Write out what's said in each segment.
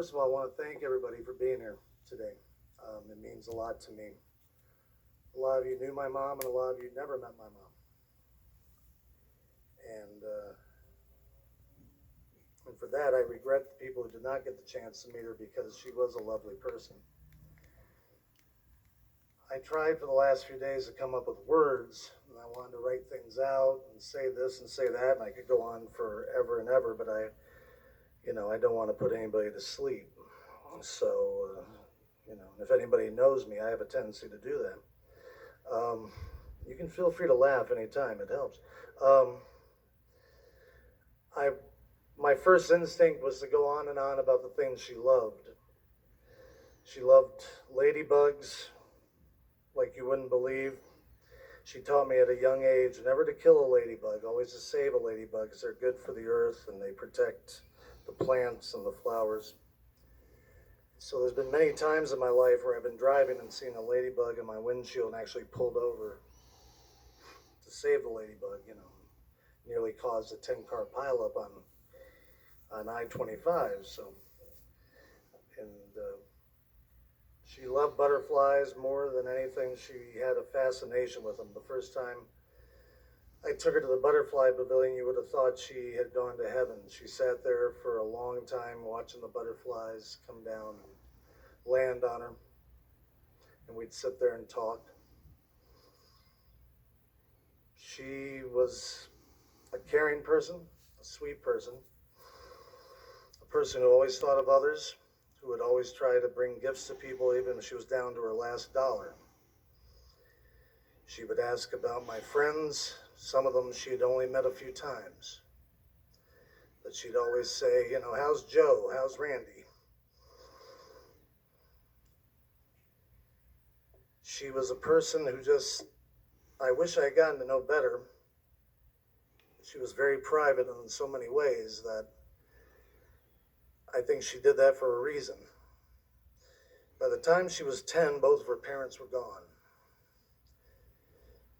First of all, I want to thank everybody for being here today. It means a lot to me. A lot of you knew my mom, and a lot of you never met my mom. And for that, I regret the people who did not get the chance to meet her because she was a lovely person. I tried for the last few days to come up with words, and I wanted to write things out and say this and say that, and I could go on forever and ever, but I don't want to put anybody to sleep. So, if anybody knows me, I have a tendency to do that. You can feel free to laugh anytime, it helps. Um, I, my first instinct was to go on and on about the things she loved. She loved ladybugs like you wouldn't believe. She taught me at a young age never to kill a ladybug, always to save a ladybug because they're good for the earth and they protect the plants and the flowers. So there's been many times in my life where I've been driving and seen a ladybug in my windshield and actually pulled over to save the ladybug, nearly caused a 10-car pileup on I-25. And she loved butterflies more than anything. She had a fascination with them. The first time I took her to the butterfly pavilion, you would have thought she had gone to heaven. She sat there for a long time watching the butterflies come down and land on her, and we'd sit there and talk. She was a caring person, a sweet person, a person who always thought of others, who would always try to bring gifts to people even if she was down to her last dollar. She would ask about my friends. Some of them she had only met a few times. But she'd always say, how's Joe? How's Randy? She was a person who I wish I had gotten to know better. She was very private in so many ways that I think she did that for a reason. By the time she was 10, both of her parents were gone.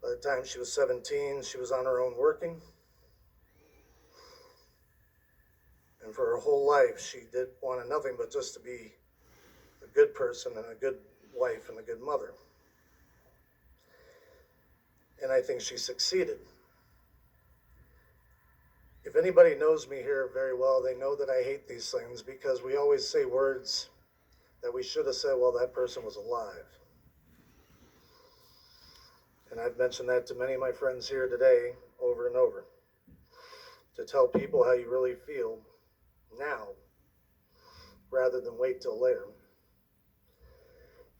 By the time she was 17, she was on her own working. And for her whole life, she wanted nothing but just to be a good person and a good wife and a good mother. And I think she succeeded. If anybody knows me here very well, they know that I hate these things because we always say words that we should have said while that person was alive. And I've mentioned that to many of my friends here today over and over. To tell people how you really feel now rather than wait till later.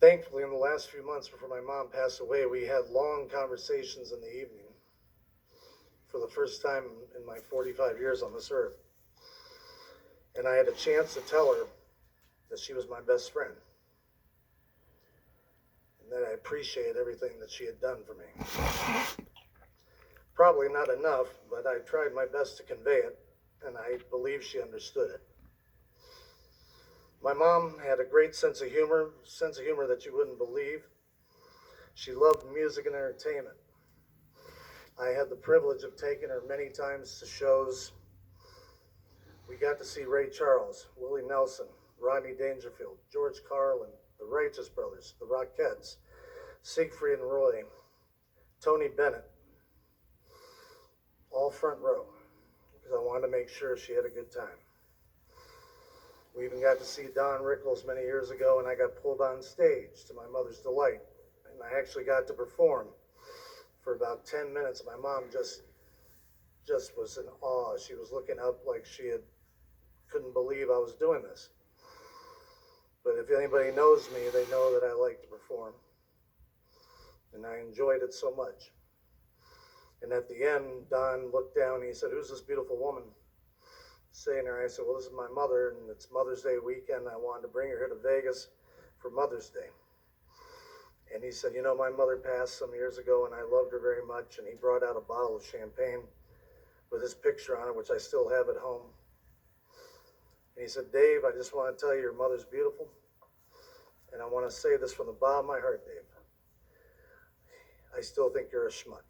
Thankfully, in the last few months before my mom passed away, we had long conversations in the evening for the first time in my 45 years on this earth. And I had a chance to tell her that she was my best friend and that I appreciated everything that she had done for me. Probably not enough, but I tried my best to convey it, and I believe she understood it. My mom had a great sense of humor that you wouldn't believe. She loved music and entertainment. I had the privilege of taking her many times to shows. We got to see Ray Charles, Willie Nelson, Rodney Dangerfield, George Carlin, the Righteous Brothers, the Rockettes, Siegfried and Roy, Tony Bennett, all front row, because I wanted to make sure she had a good time. We even got to see Don Rickles many years ago, and I got pulled on stage to my mother's delight. And I actually got to perform for about 10 minutes. My mom just was in awe. She was looking up like couldn't believe I was doing this. But if anybody knows me, they know that I like to perform. And I enjoyed it so much. And at the end, Don looked down and he said, "Who's this beautiful woman?" Saying her, I said, "Well, this is my mother, and it's Mother's Day weekend. I wanted to bring her here to Vegas for Mother's Day." And he said, "My mother passed some years ago, and I loved her very much." And he brought out a bottle of champagne with his picture on it, which I still have at home. And he said, "Dave, I just want to tell you your mother's beautiful. And I want to say this from the bottom of my heart, Dave. I still think you're a schmuck."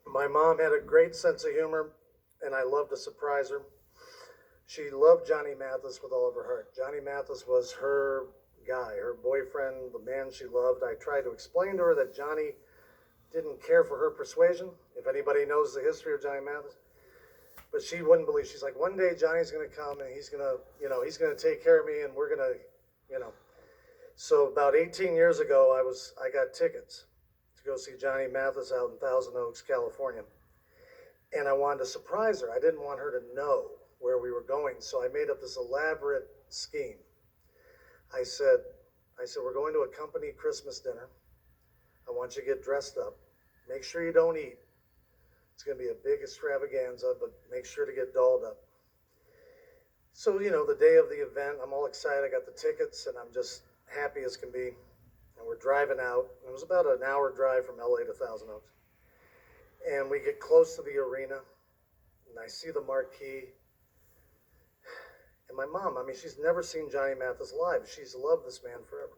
My mom had a great sense of humor, and I loved to surprise her. She loved Johnny Mathis with all of her heart. Johnny Mathis was her guy, her boyfriend, the man she loved. I tried to explain to her that Johnny didn't care for her persuasion, if anybody knows the history of Johnny Mathis. But she wouldn't believe. She's like, one day Johnny's going to come and he's going to, he's going to take care of me and we're going to, you know. So about 18 years ago, I got tickets to go see Johnny Mathis out in Thousand Oaks, California. And I wanted to surprise her. I didn't want her to know where we were going. So I made up this elaborate scheme. I said, we're going to a company Christmas dinner. I want you to get dressed up. Make sure you don't eat. It's going to be a big extravaganza, but make sure to get dolled up. So, the day of the event, I'm all excited. I got the tickets, and I'm just happy as can be. And we're driving out. It was about an hour drive from LA to Thousand Oaks. And we get close to the arena, and I see the marquee. And my mom, she's never seen Johnny Mathis live. She's loved this man forever.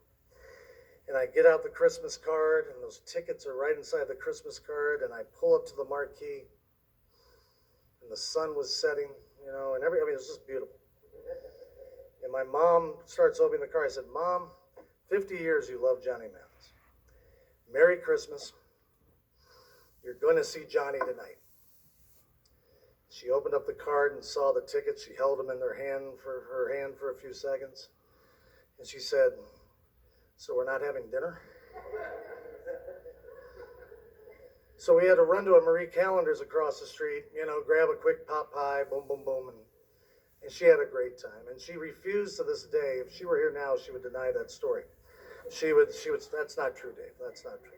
And I get out the Christmas card, and those tickets are right inside the Christmas card, and I pull up to the marquee, and the sun was setting, and it was just beautiful. And my mom starts opening the card. I said, Mom, 50 years you love Johnny Mathis. Merry Christmas. You're going to see Johnny tonight. She opened up the card and saw the tickets. She held them in her hand for a few seconds. And she said, so we're not having dinner? So we had to run to a Marie Callender's across the street, grab a quick pot pie, boom, boom, boom. And she had a great time. And she refused to this day. If she were here now, she would deny that story. She would, that's not true, Dave. That's not true.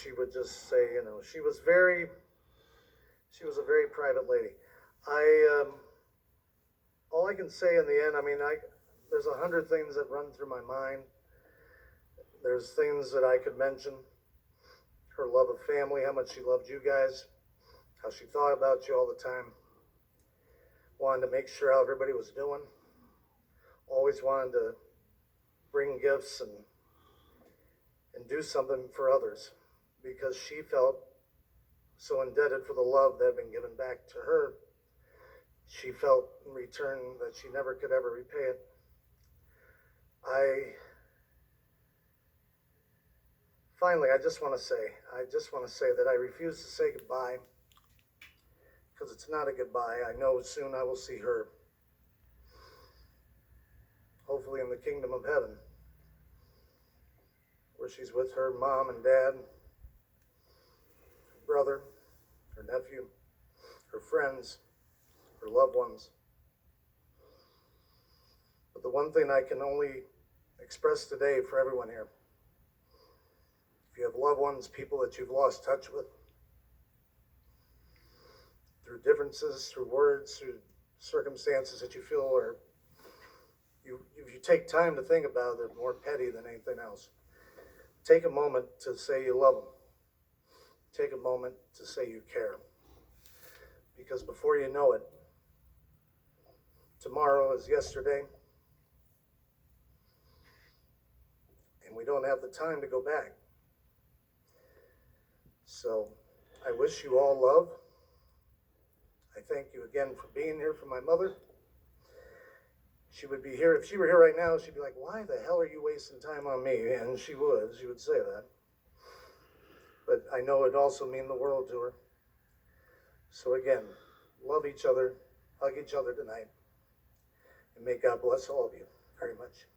She would just say, she was a very private lady. All I can say in the end, there's 100 things that run through my mind. There's things that I could mention. Her love of family, how much she loved you guys, how she thought about you all the time. Wanted to make sure how everybody was doing. Always wanted to bring gifts and do something for others because she felt so indebted for the love that had been given back to her. She felt in return that she never could ever repay it. Finally, I just want to say that I refuse to say goodbye because it's not a goodbye. I know soon I will see her, hopefully in the kingdom of heaven, where she's with her mom and dad, her brother, her nephew, her friends, her loved ones. But the one thing I can only express today for everyone here, if you have loved ones, people that you've lost touch with, through differences, through words, through circumstances that you feel are, if you take time to think about it, they're more petty than anything else. Take a moment to say you love them. Take a moment to say you care. Because before you know it, tomorrow is yesterday, and we don't have the time to go back. So I wish you all love. I thank you again for being here for my mother. She would be here, if she were here right now, she'd be like, why the hell are you wasting time on me? And she would say that. But I know it'd also mean the world to her. So again, love each other, hug each other tonight, and may God bless all of you very much.